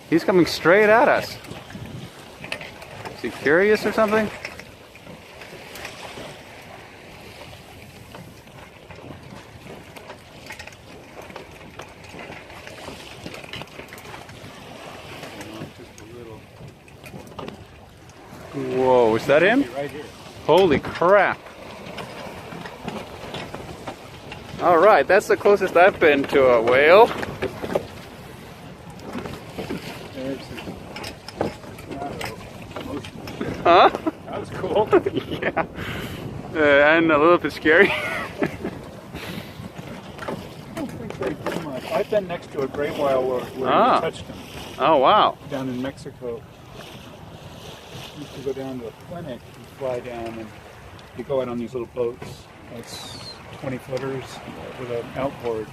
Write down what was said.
He's coming straight at us. Is he curious or something? Whoa, is that him? Right here. Holy crap. All right, that's the closest I've been to a whale. Huh? That was cool. Yeah. And a little bit scary. I don't think they do much. I've been next to a gray whale where we touched them. Oh, wow. Down in Mexico. You used to go down to a clinic and fly down, and you go out on these little boats. It's 20 footers with an outboard.